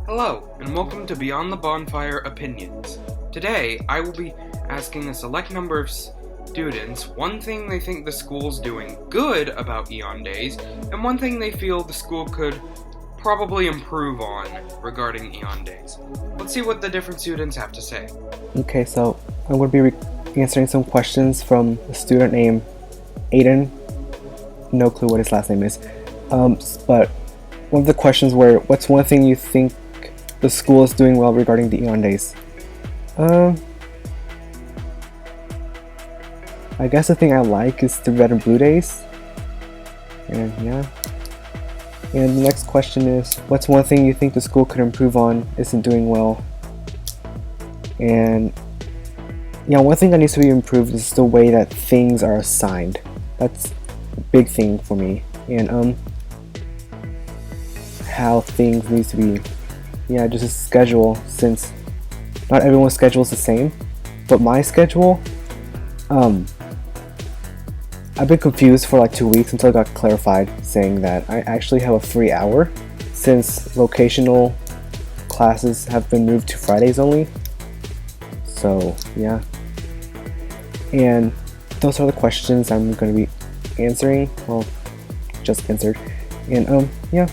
Hello, and welcome to Beyond the Bonfire Opinions. Today, I will be asking a select number of students one thing they think the school's doing good about Eon Days, and one thing they feel the school could probably improve on regarding Eon Days. Let's see what the different students have to say. Okay, so I'm going to be answering some questions from a student named Aiden. No clue what his last name is. But one of the questions were, what's one thing you think the school is doing well regarding the Eon Days? I guess the thing I like is the red and blue days. And yeah. And the next question is, what's one thing you think the school could improve on, isn't doing well? And yeah, one thing that needs to be improved is the way that things are assigned. That's a big thing for me. And how things need to be, just a schedule, since not everyone's schedule is the same. But my schedule, I've been confused for like 2 weeks until it got clarified, saying that I actually have a free hour since vocational classes have been moved to Fridays only. So yeah, and those are the questions I'm going to be answering. Well, just answered. And yeah.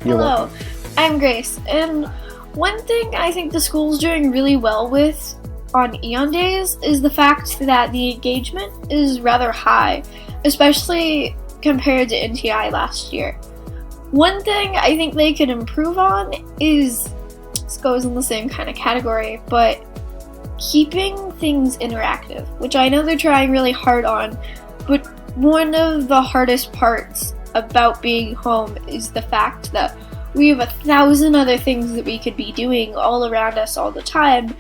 Hello, I'm Grace, and one thing I think the school's doing really well with on Eon Days is the fact that the engagement is rather high, especially compared to NTI last year. One thing I think they could improve on is, this goes in the same kind of category, but keeping things interactive, which I know they're trying really hard on, but one of the hardest parts about being home is the fact that we have 1,000 other things that we could be doing all around us all the time,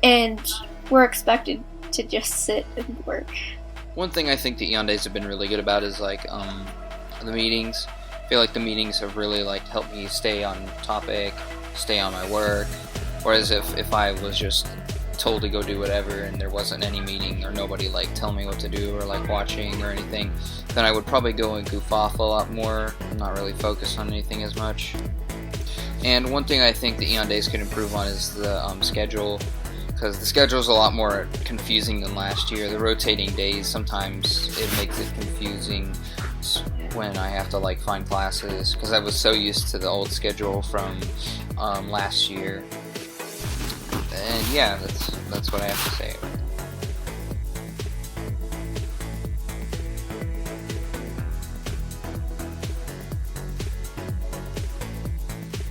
and we're expected to just sit and work. One thing I think the Eon Days have been really good about is the meetings. I feel like the meetings have really helped me stay on topic, stay on my work. Whereas if I was just told to go do whatever and there wasn't any meeting or nobody telling me what to do or watching or anything, then I would probably go and goof off a lot more, not really focus on anything as much. And one thing I think the Eon Days could improve on is the schedule, because the schedule is a lot more confusing than last year. The rotating days, sometimes it makes it confusing when I have to find classes, because I was so used to the old schedule from last year. And yeah, that's what I have to say.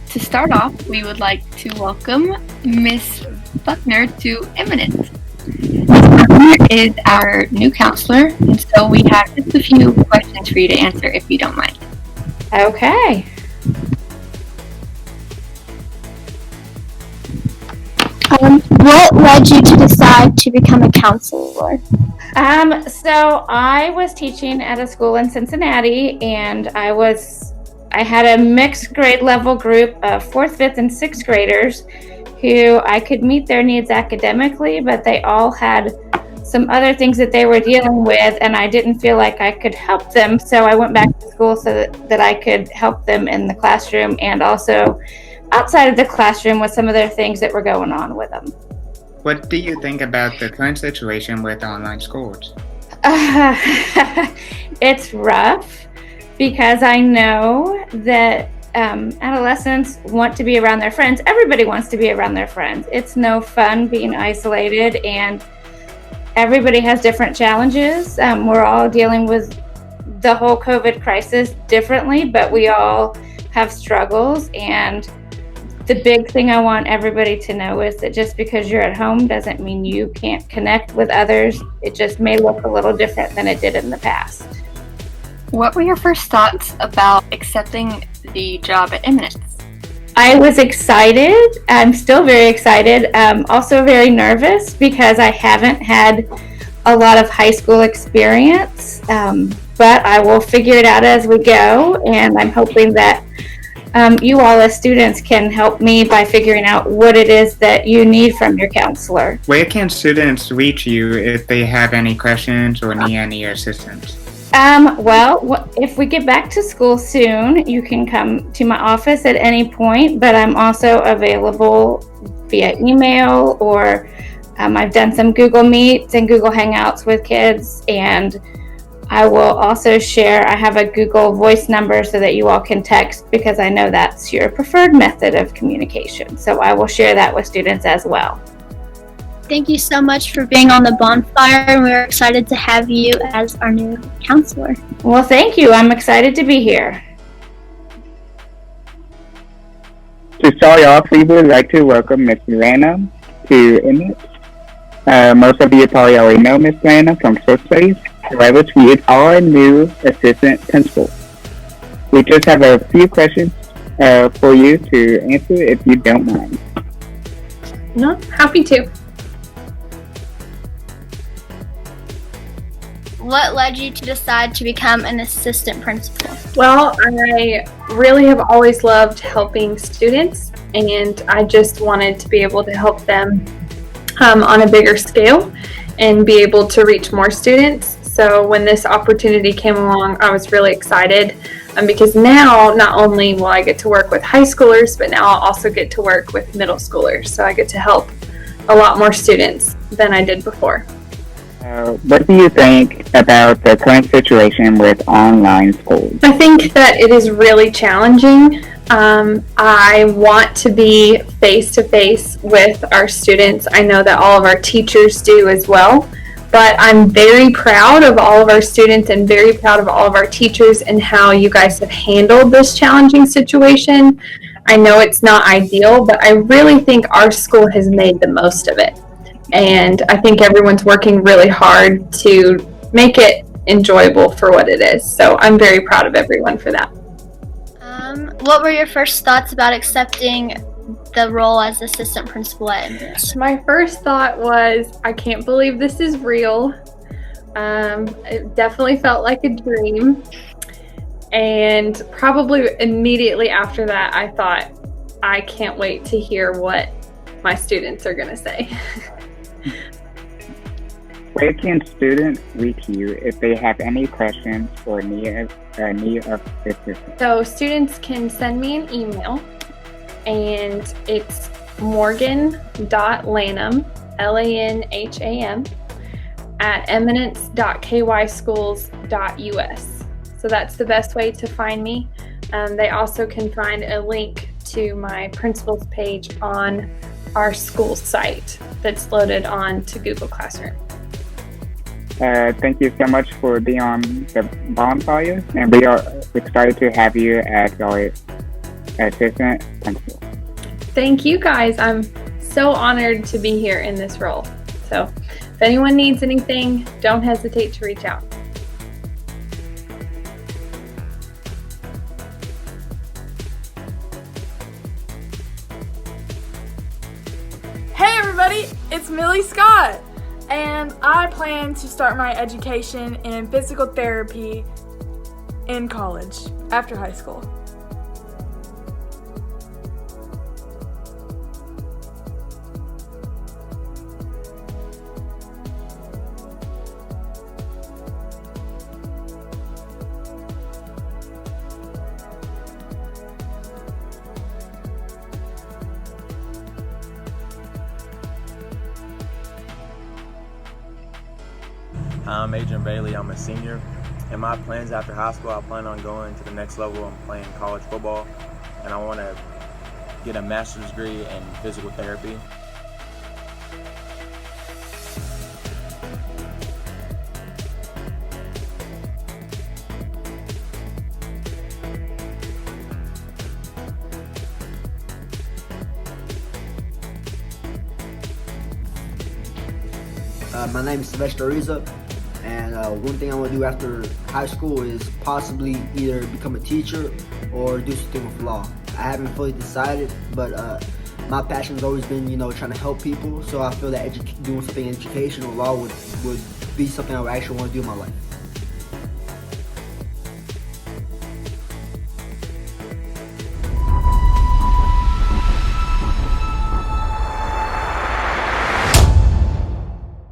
To start off, we would like to welcome Miss Buckner to Eminent. Miss Buckner is our new counselor, and so we have just a few questions for you to answer if you don't mind. Okay. What led you to decide to become a counselor? So I was teaching at a school in Cincinnati, and I had a mixed grade level group of 4th, 5th, and 6th graders who I could meet their needs academically, but they all had some other things that they were dealing with, and I didn't feel like I could help them. So I went back to school so that I could help them in the classroom and also outside of the classroom with some of their things that were going on with them. What do you think about the current situation with online schools? It's rough because I know that adolescents want to be around their friends. Everybody wants to be around their friends. It's no fun being isolated, and everybody has different challenges. We're all dealing with the whole COVID crisis differently, but we all have struggles. And the big thing I want everybody to know is that just because you're at home doesn't mean you can't connect with others. It just may look a little different than it did in the past. What were your first thoughts about accepting the job at Eminence? I was excited. I'm still very excited. Also very nervous because I haven't had a lot of high school experience, but I will figure it out as we go, and I'm hoping that you all as students can help me by figuring out what it is that you need from your counselor. Where can students reach you if they have any questions or need any assistance? If we get back to school soon, you can come to my office at any point, but I'm also available via email or I've done some Google Meets and Google Hangouts with kids, and I will also share, I have a Google Voice number so that you all can text because I know that's your preferred method of communication. So I will share that with students as well. Thank you so much for being on the Bonfire, and we're excited to have you as our new counselor. Well, thank you. I'm excited to be here. To start off, we would like to welcome Miss Lana to Emmett. Most of you probably already know Miss Lana from first grade. However, she is our new assistant principal. We just have a few questions for you to answer if you don't mind. No, happy to. What led you to decide to become an assistant principal? Well, I really have always loved helping students, and I just wanted to be able to help them on a bigger scale and be able to reach more students. So when this opportunity came along, I was really excited because now not only will I get to work with high schoolers, but now I'll also get to work with middle schoolers. So I get to help a lot more students than I did before. What do you think about the current situation with online schools? I think that it is really challenging. I want to be face-to-face with our students. I know that all of our teachers do as well, but I'm very proud of all of our students and very proud of all of our teachers and how you guys have handled this challenging situation. I know it's not ideal, but I really think our school has made the most of it. And I think everyone's working really hard to make it enjoyable for what it is. So I'm very proud of everyone for that. What were your first thoughts about accepting the role as assistant principal at Emmett? My first thought was, I can't believe this is real. It definitely felt like a dream. And probably immediately after that, I thought, I can't wait to hear what my students are going to say. Where can students reach you if they have any questions or need of assistance? So students can send me an email, and it's morgan.lanham, LANHAM, at eminence.kyschools.us. So that's the best way to find me. They also can find a link to my principal's page on our school site that's loaded on to Google Classroom. Thank you so much for being on the Bonfire, and we are excited to have you as our assistant principal. Thank you guys. I'm so honored to be here in this role. So if anyone needs anything, don't hesitate to reach out. Hey everybody, it's Millie Scott, and I plan to start my education in physical therapy in college after high school. I'm Adrian Bailey. I'm a senior. And my plans after high school, I plan on going to the next level. I'm playing college football, and I want to get a master's degree in physical therapy. My name is Sylvester Ariza, and one thing I want to do after high school is possibly either become a teacher or do something with law. I haven't fully decided, but my passion has always been, trying to help people, so I feel that doing something in education or law would be something I would actually want to do in my life.